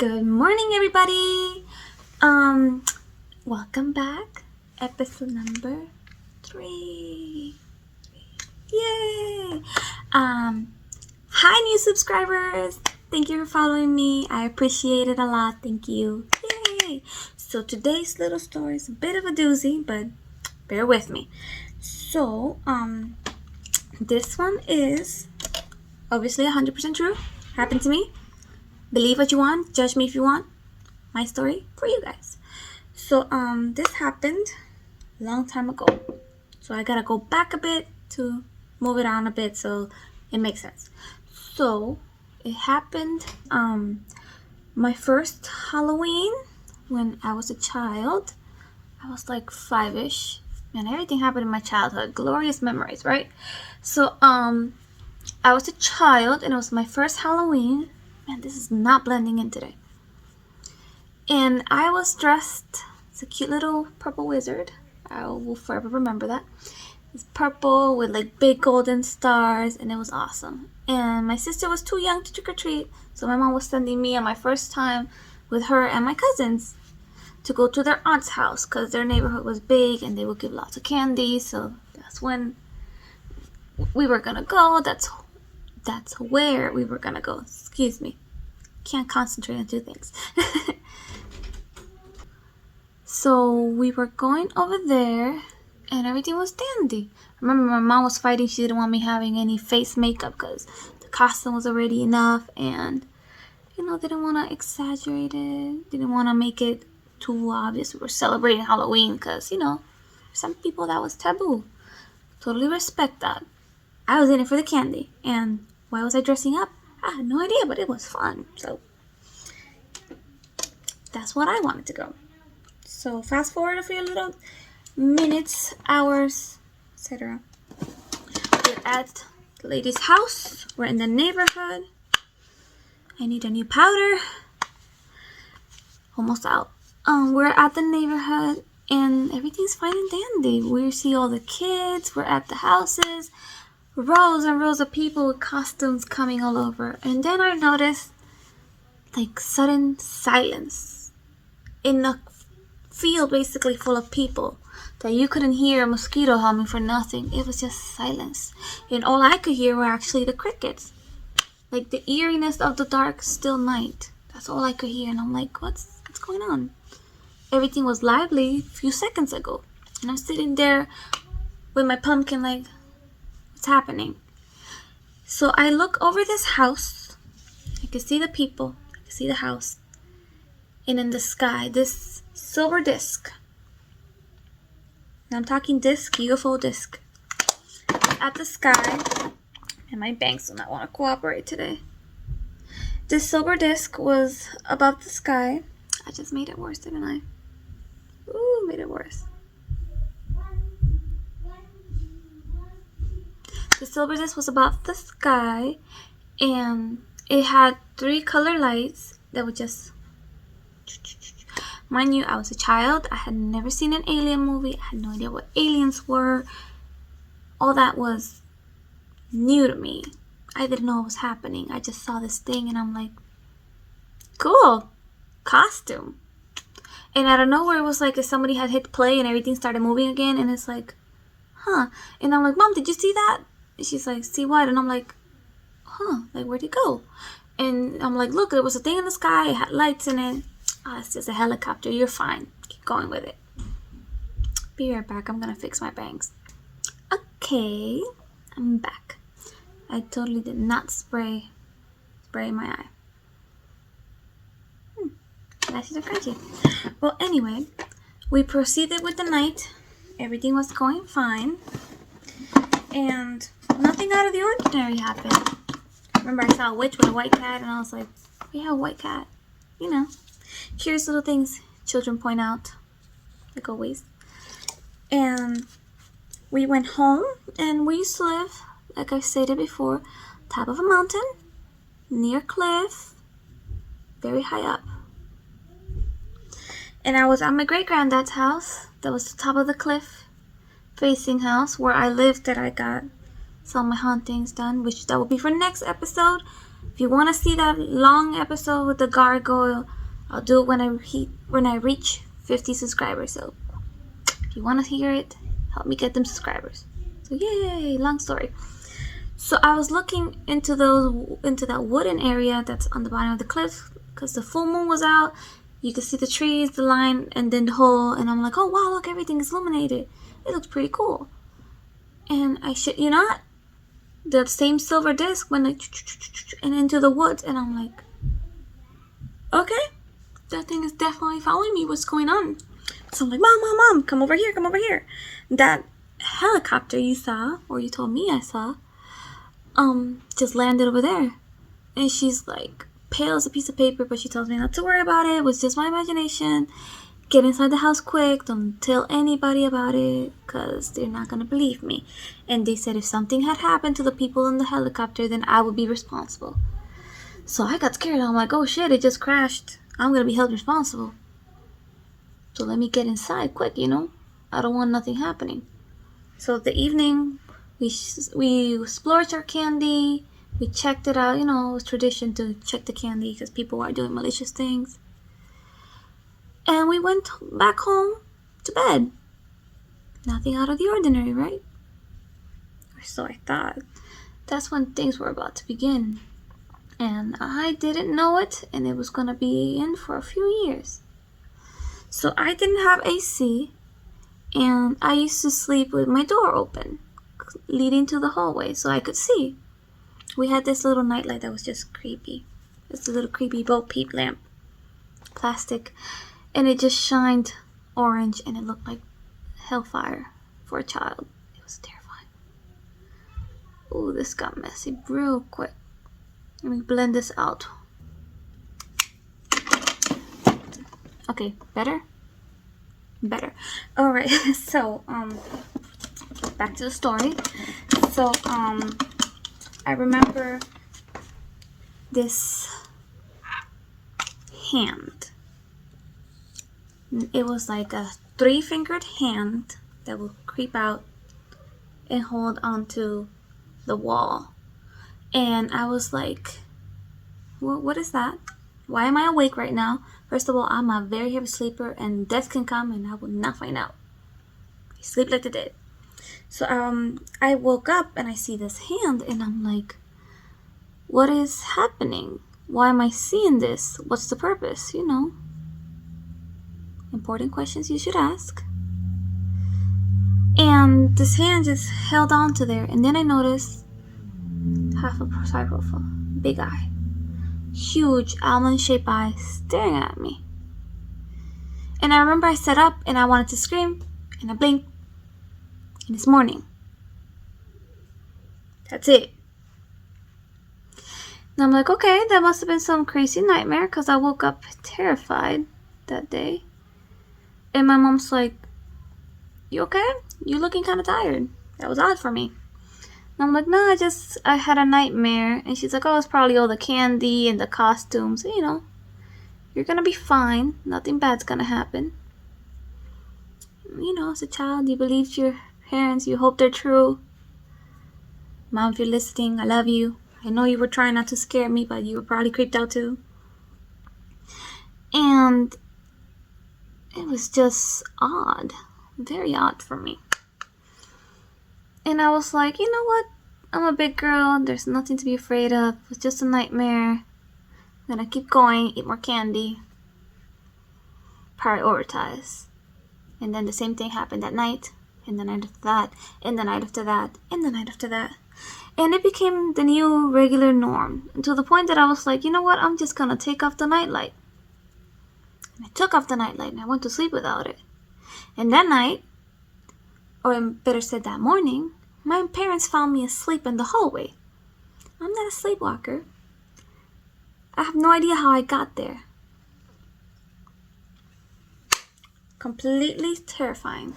Good morning, everybody. Welcome back. Episode number 3. Yay! Hi, new subscribers. Thank you for following me. I appreciate it a lot. Thank you. Yay! So today's little story is a bit of a doozy, but bear with me. So, this one is obviously 100% true. Happened to me. Believe what you want, judge me if you want. My story for you guys. So this happened a long time ago. So I gotta go back a bit to move it on a bit so it makes sense. So it happened my first Halloween when I was a child. I was like 5-ish. And everything happened in my childhood. Glorious memories, right? So I was a child and it was my first Halloween. Man, this is not blending in today. And I was dressed as a cute little purple wizard. I will forever remember that. It's purple with like big golden stars, and it was awesome. And my sister was too young to trick or treat, so my mom was sending me on my first time with her and my cousins to go to their aunt's house because their neighborhood was big and they would give lots of candy. So that's when we were gonna go. That's where we were gonna go. Excuse me. Can't concentrate on two things. So we were going over there and everything was dandy. I remember my mom was fighting. She didn't want me having any face makeup because the costume was already enough, and didn't want to exaggerate it. Didn't want to make it too obvious we were celebrating Halloween because, some people that was taboo. Totally respect that. I was in it for the candy. And why was I dressing up? I had no idea, but it was fun. So that's what I wanted to go. So fast forward a few little minutes, hours, etc. We're at the lady's house. We're in the neighborhood. I need a new powder. Almost out. We're at the neighborhood and everything's fine and dandy. We see all the kids. We're at the houses. Rows and rows of people with costumes coming all over. And then I noticed like sudden silence in a field basically full of people that you couldn't hear a mosquito humming for nothing. It was just silence. And all I could hear were actually the crickets. Like the eeriness of the dark still night. That's all I could hear. And I'm like, what's going on? Everything was lively a few seconds ago. And I'm sitting there with my pumpkin like, happening. So I look over this house. I can see the people. I can see the house. And in the sky, this silver disc. And I'm talking disc, UFO disc. At the sky. And my banks do not want to cooperate today. This silver disc was above the sky. I just made it worse, didn't I? Ooh, made it worse. The silver disc was above the sky, and it had 3 color lights that would just... Mind you, I was a child. I had never seen an alien movie. I had no idea what aliens were. All that was new to me. I didn't know what was happening. I just saw this thing, and I'm like, cool, costume. And out of nowhere, it was like if somebody had hit play and everything started moving again, and it's like, huh. And I'm like, Mom, did you see that? And she's like, see what? And I'm like, huh, like where'd it go? And I'm like, look, there was a thing in the sky, it had lights in it. Oh, it's just a helicopter, you're fine. Keep going with it. Be right back, I'm gonna fix my bangs. Okay, I'm back. I totally did not spray my eye. Lashes are crunchy. Well, anyway, we proceeded with the night. Everything was going fine. And nothing out of the ordinary happened. Remember, I saw a witch with a white cat, and I was like, yeah, a white cat. Curious little things children point out, like always. And we went home, and we used to live, like I stated before, top of a mountain, near a cliff, very high up. And I was at my great-granddad's house. That was the top of the cliff facing house where I lived, that I got some of my hauntings done, which that will be for next episode. If you want to see that long episode with the gargoyle, I'll do it when I reach 50 subscribers. So if you want to hear it, help me get them subscribers. So yay, long story. So I was looking into that wooden area that's on the bottom of the cliff because the full moon was out. You could see the trees, the line, and then the hole. And I'm like, oh wow, look, everything is illuminated. It looks pretty cool. And I shit you not, the same silver disc went like and into the woods, and I'm like, okay, that thing is definitely following me. What's going on? So I'm like, mom, come over here. That helicopter you saw, or you told me I saw, just landed over there. And she's like pale as a piece of paper, but she tells me not to worry about it. It was just my imagination. Get inside the house quick. Don't tell anybody about it, because they're not going to believe me. And they said if something had happened to the people in the helicopter, then I would be responsible. So I got scared. I'm like, oh shit, it just crashed. I'm going to be held responsible. So let me get inside quick, I don't want nothing happening. So the evening, we splurged our candy. We checked it out. It was tradition to check the candy because people are doing malicious things. And we went back home to bed. Nothing out of the ordinary, right? Or so I thought. That's when things were about to begin. And I didn't know it, and it was going to be in for a few years. So I didn't have AC, and I used to sleep with my door open, leading to the hallway so I could see. We had this little nightlight that was just creepy. It's a little creepy Bo Peep lamp. Plastic. And it just shined orange, and it looked like hellfire for a child. It was terrifying. Ooh, this got messy real quick. Let me blend this out. Okay, better? Better. Alright, so, back to the story. So, I remember this hand. It was like a 3-fingered hand that would creep out and hold onto the wall. And I was like, what is that? Why am I awake right now? First of all, I'm a very heavy sleeper, and death can come and I will not find out. I sleep like the dead. So I woke up and I see this hand, and I'm like, what is happening? Why am I seeing this? What's the purpose? Important questions you should ask. And this hand just held on to there, and then I noticed half a side profile, big eye, huge almond-shaped eye staring at me. And I remember I sat up and I wanted to scream, and I blinked, and it's morning. That's it. And I'm like, okay, that must have been some crazy nightmare, because I woke up terrified that day. And my mom's like, you okay? You're looking kind of tired. That was odd for me. And I'm like, no, I had a nightmare. And she's like, oh, it's probably all the candy and the costumes. You're going to be fine. Nothing bad's going to happen. As a child, you believed your parents. You hope they're true. Mom, if you're listening, I love you. I know you were trying not to scare me, but you were probably creeped out too. And it was just odd. Very odd for me. And I was like, you know what? I'm a big girl. There's nothing to be afraid of. It was just a nightmare. I'm gonna keep going, eat more candy. Prioritize. And then the same thing happened that night. And the night after that. And the night after that. And the night after that. And it became the new regular norm. To the point that I was like, you know what? I'm just gonna take off the nightlight. And I took off the nightlight and I went to sleep without it. And that night, or better said that morning, my parents found me asleep in the hallway. I'm not a sleepwalker. I have no idea how I got there. Completely terrifying.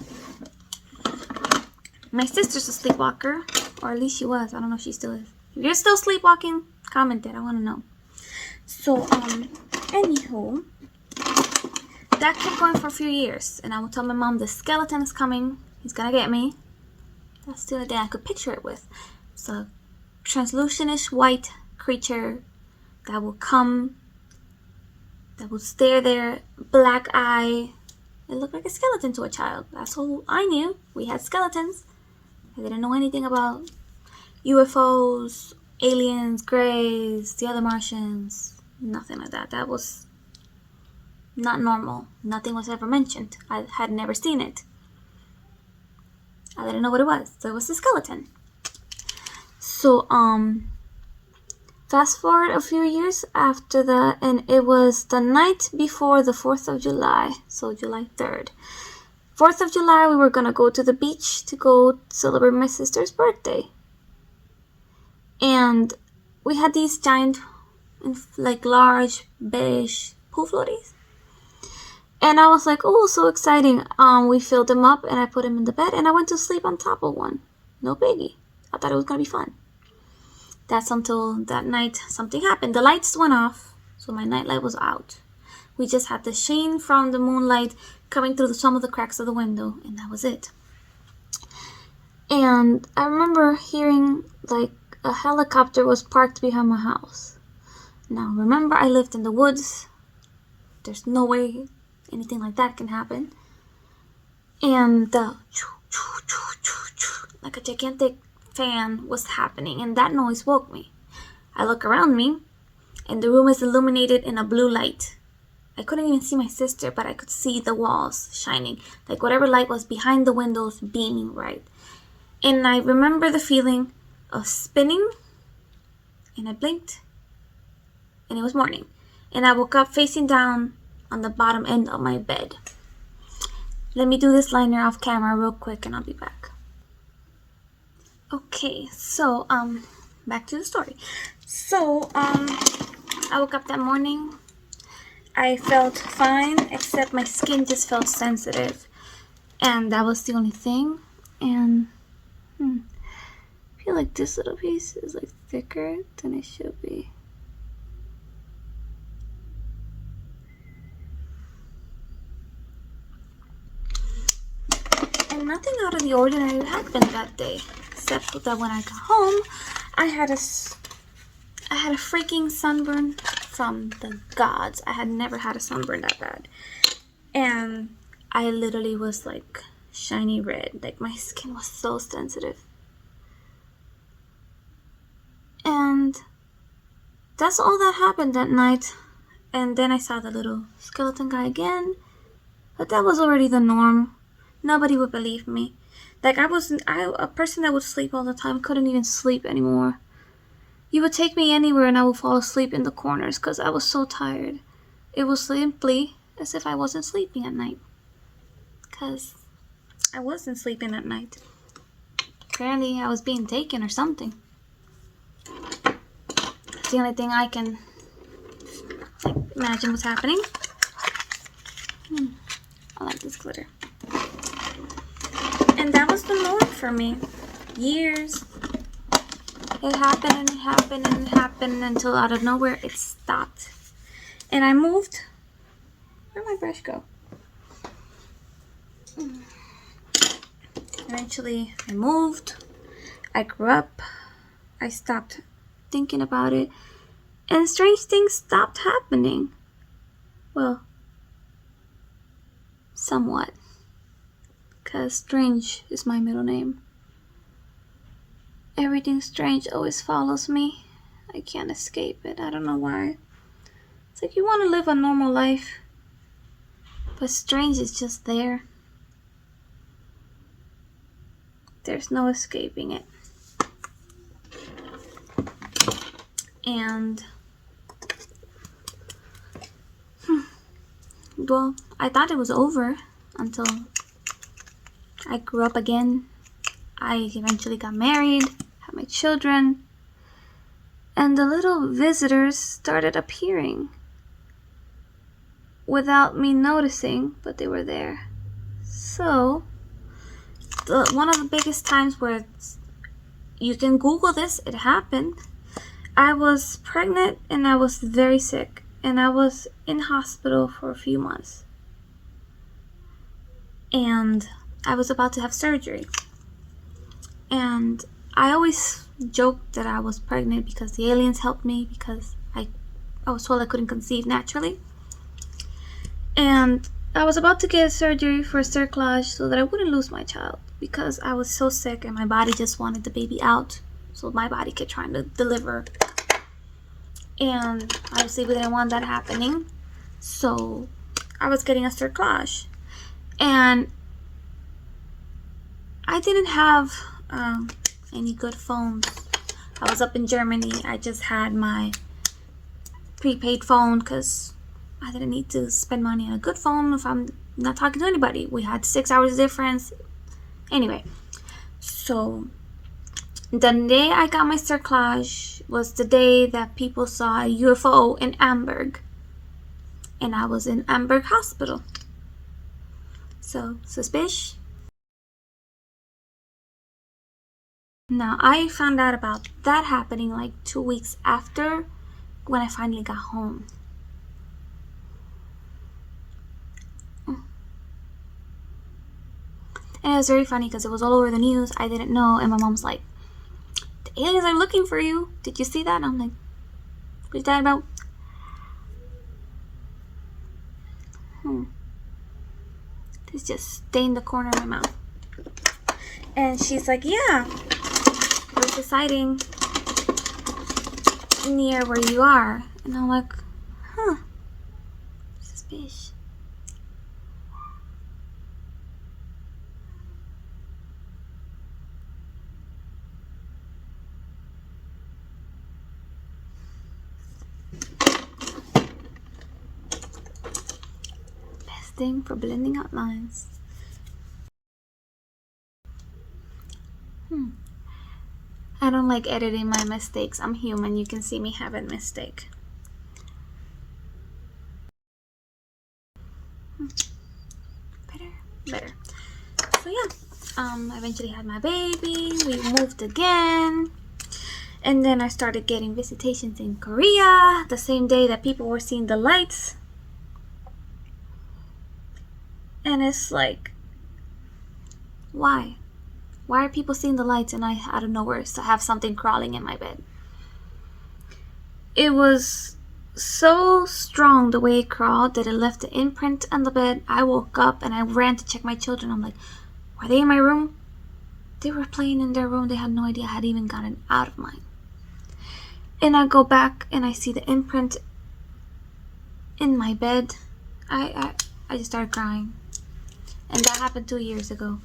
My sister's a sleepwalker, or at least she was. I don't know if she still is. If you're still sleepwalking, comment it. I want to know. So, anywho, that kept going for a few years, and I would tell my mom the skeleton is coming. He's gonna get me. That's the only thing I could picture it with. It's a translucentish white creature that would come, that would stare there, black eye. It looked like a skeleton to a child. That's all I knew. We had skeletons. I didn't know anything about UFOs, aliens, greys, the other Martians. Nothing like that. That was not normal. Nothing was ever mentioned. I had never seen it. I didn't know what it was. So it was a skeleton. So, fast forward a few years after that, and it was the night before the 4th of July, so July 3rd. 4th of July, we were gonna go to the beach to go celebrate my sister's birthday. And we had these giant, like large, beige pool floaties. And I was like, oh, so exciting. We filled them up and I put them in the bed and I went to sleep on top of one. No biggie. I thought it was gonna be fun. That's until that night something happened. The lights went off, so my nightlight was out. We just had the sheen from the moonlight coming through some of the cracks of the window, and that was it. And I remember hearing like a helicopter was parked behind my house. Now remember, I lived in the woods. There's no way anything like that can happen. And the like a gigantic fan was happening, and that noise woke me. I look around me, and the room is illuminated in a blue light. I couldn't even see my sister, but I could see the walls shining, like whatever light was behind the windows beaming right. And I remember the feeling of spinning, and I blinked, and it was morning. And I woke up facing down on the bottom end of my bed. Let me do this liner off camera real quick, and I'll be back. Okay, so back to the story. So I woke up that morning. I felt fine, except my skin just felt sensitive, and that was the only thing. And I feel like this little piece is like thicker than it should be. And nothing out of the ordinary happened that day, except that when I got home, I had a freaking sunburn from the gods. I had never had a sunburn that bad. And I literally was like shiny red. Like my skin was so sensitive. And that's all that happened that night. And then I saw the little skeleton guy again. But that was already the norm. Nobody would believe me. Like a person that would sleep all the time couldn't even sleep anymore. You would take me anywhere and I would fall asleep in the corners because I was so tired. It was simply as if I wasn't sleeping at night. Because I wasn't sleeping at night. Apparently I was being taken or something. It's the only thing I can imagine was happening. I like this glitter. And that was the norm for me. Years. It happened and it happened and it happened until out of nowhere it stopped. And I moved. Where'd my brush go? Eventually I moved. I grew up. I stopped thinking about it. And strange things stopped happening. Well, somewhat. Because Strange is my middle name. Everything strange always follows me. I can't escape it. I don't know why. It's like you want to live a normal life, but strange is just there. There's no escaping it. And well, I thought it was over until I grew up again. I eventually got married, had my children, and the little visitors started appearing without me noticing, but they were there. So, one of the biggest times where you can Google this, it happened. I was pregnant and I was very sick, and I was in hospital for a few months. And I was about to have surgery. And I always joked that I was pregnant because the aliens helped me, because I I was told I couldn't conceive naturally. And I was about to get surgery for cerclage so that I wouldn't lose my child, because I was so sick and my body just wanted the baby out. So my body kept trying to deliver. And obviously we didn't want that happening. So I was getting a cerclage. And I didn't have any good phones. I was up in Germany. I just had my prepaid phone because I didn't need to spend money on a good phone if I'm not talking to anybody. We had 6 hours difference. Anyway, so the day I got my cerclage was the day that people saw a UFO in Hamburg. And I was in Hamburg hospital. So, suspicious. Now, I found out about that happening like 2 weeks after, when I finally got home. And it was very funny because it was all over the news. I didn't know. And my mom's like, the aliens are looking for you. Did you see that? And I'm like, what's that about? This just stained the corner of my mouth. And she's like, yeah, there's a sighting near where you are. And I'm like, suspicious. Best thing for blending out lines. I don't like editing my mistakes. I'm human. You can see me have a mistake. Better. So yeah, eventually had my baby. We moved again. And then I started getting visitations in Korea the same day that people were seeing the lights. And it's like, why? Why are people seeing the lights and I out of nowhere to have something crawling in my bed? It was so strong the way it crawled that it left the imprint on the bed. I woke up and I ran to check my children. I'm like, were they in my room? They were playing in their room. They had no idea I had even gotten out of mine. And I go back and I see the imprint in my bed. I just started crying. And that happened 2 years ago.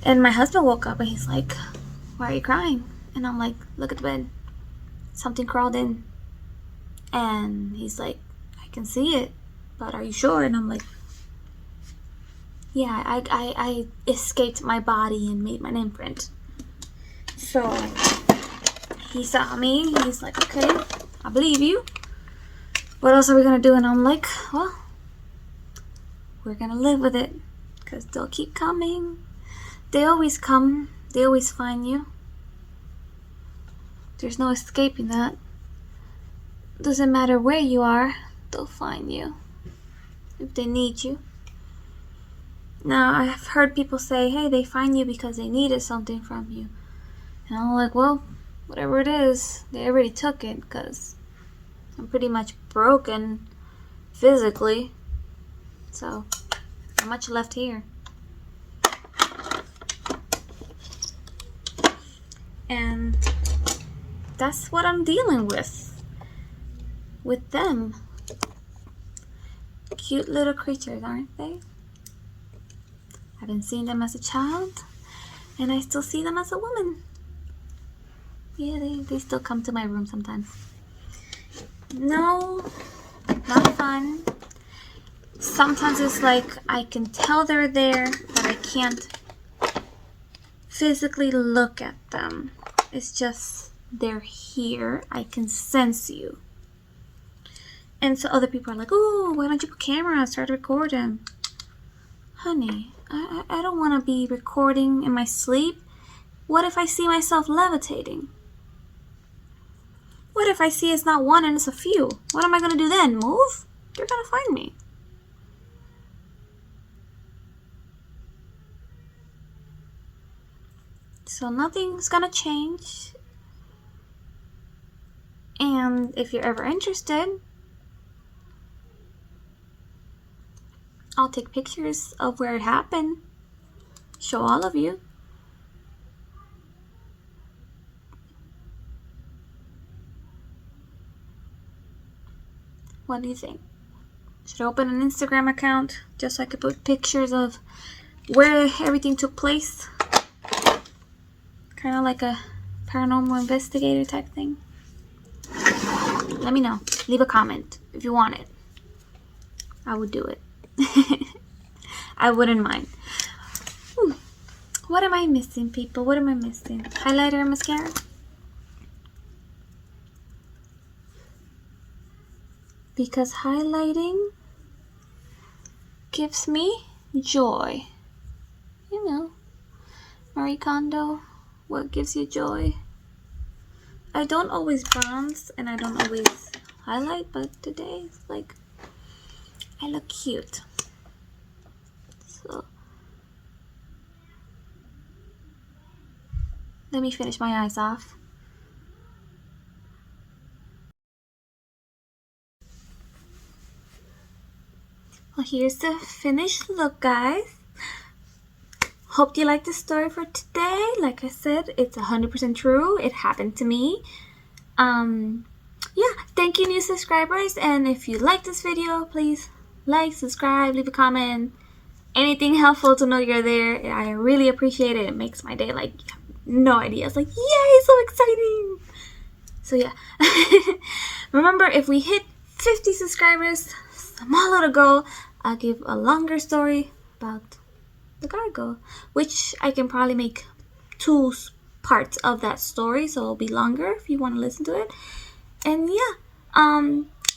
And my husband woke up and he's like, why are you crying? And I'm like, look at the bed. Something crawled in. And he's like, I can see it, but are you sure? And I'm like, yeah, I escaped my body and made my imprint. So he saw me. He's like, okay, I believe you. What else are we gonna do? And I'm like, well, we're gonna live with it, because they'll keep coming. They always come. They always find you. There's no escaping that. Doesn't matter where you are, they'll find you if they need you. Now, I've heard people say, hey, they find you because they needed something from you. And I'm like, well, whatever it is, they already took it, because I'm pretty much broken physically. So, not much left here. And that's what I'm dealing with them. Cute little creatures, aren't they? I've been seeing them as a child, and I still see them as a woman. Yeah, they still come to my room sometimes. No, not fun. Sometimes it's like I can tell they're there, but I can't physically look at them. It's just they're here. I can sense you. And so other people are like, oh, why don't you put camera and start recording? Honey, I don't want to be recording in my sleep. What if I see myself levitating? What if I see it's not one and it's a few? What am I going to do then? Move? You're going to find me. So nothing's going to change. And if you're ever interested, I'll take pictures of where it happened, show all of you. What do you think? Should I open an Instagram account just so I could put pictures of where everything took place? Kind of like a paranormal investigator type thing. Let me know. Leave a comment if you want it. I would do it. I wouldn't mind. What am I missing, people? What am I missing? Highlighter and mascara? Because highlighting gives me joy. You know, Marie Kondo, what gives you joy? I don't always bronze and I don't always highlight, but today it's like I look cute. So let me finish my eyes off. Well, here's the finished look, guys. Hope you liked the story for today. Like I said, it's 100% true. It happened to me. Yeah, thank you, new subscribers. And if you like this video, please like, subscribe, leave a comment. Anything helpful to know you're there. I really appreciate it. It makes my day like no idea. It's like, yay, so exciting. So yeah. Remember, if we hit 50 subscribers, small little goal, I'll give a longer story about the gargoyle, which I can probably make 2 parts of that story, so it'll be longer if you want to listen to it. And yeah,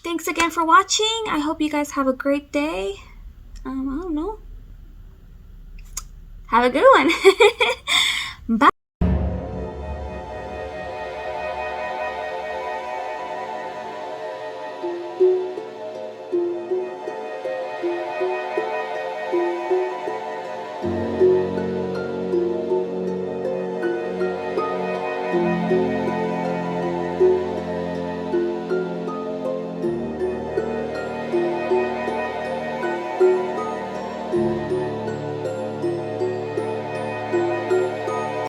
thanks again for watching. I hope you guys have a great day. I don't know. Have a good one. Bye.